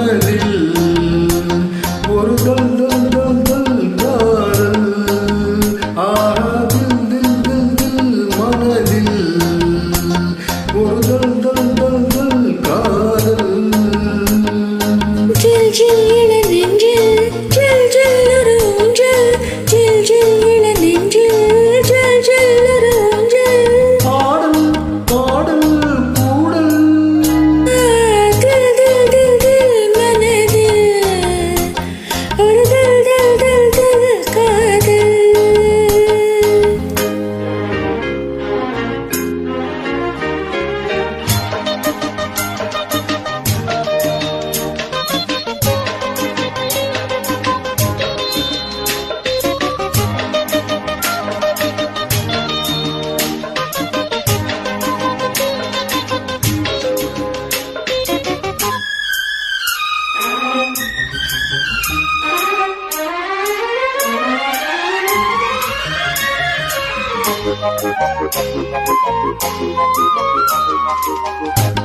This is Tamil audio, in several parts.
மனதில் ஒரு தல் தல் தல் தல் காதல் ஆதில் தில் தில் தில் மனதில் ஒரு தல் தல் தல் தல் காதல் ஜில் ஜில் இள நெஞ்சில் ஜில் ஜில் ஒரு ஊஞ்சல் ஜில் ஜில் இள நெஞ்சில் ஜில் ஜில் ஒரு ஊஞ்சல் பாடல் பாடல் கூடல் தில் தில் தில் தில் மனதில் ஒரு தில் தில் தில் தில் காதல்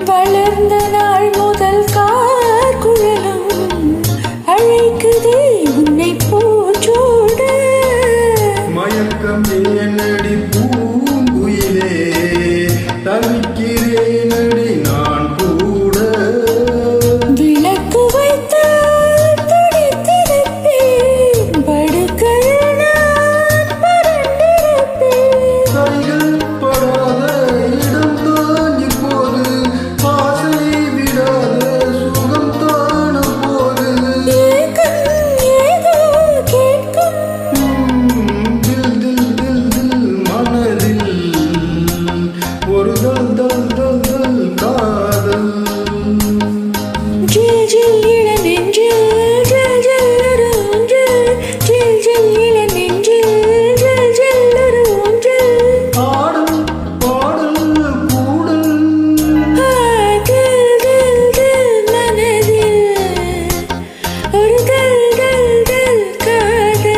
வளர்ந்த நாள் முதல் கார்குழலும் அழைக்குதே உன்னை போற்றோட மயக்கம் ஏனடி பூங்குயிலே தவிக்கிறேனடி நான் கூட விளக்கு வைத்து துடித்திருப்பேன் படுக்கையில் நான் பரண்டிருப்பேன் கைகள் படாத இடம்தான் இப்போது ஆசை விடாத சுகம் தான போது ஏக்கம் ஏதோ கேட்கும் தில் தில் தில் தில் மனதில் ஒரு தல் தல் தல் தல் காதல் ஜில் ஜில் இள நெஞ்சில் ஜில் ஜில் ஒரு ஊஞ்சல் ஜில் ஜில் இள நெஞ்சில் ஜில் ஜில் ஒரு ஊஞ்சல் பாடல் பாடல் கூடல் தில் தில் தில் மனதில் ஒரு தில் தில் தில் காதல்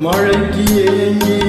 மழைக்கு ஏங்கி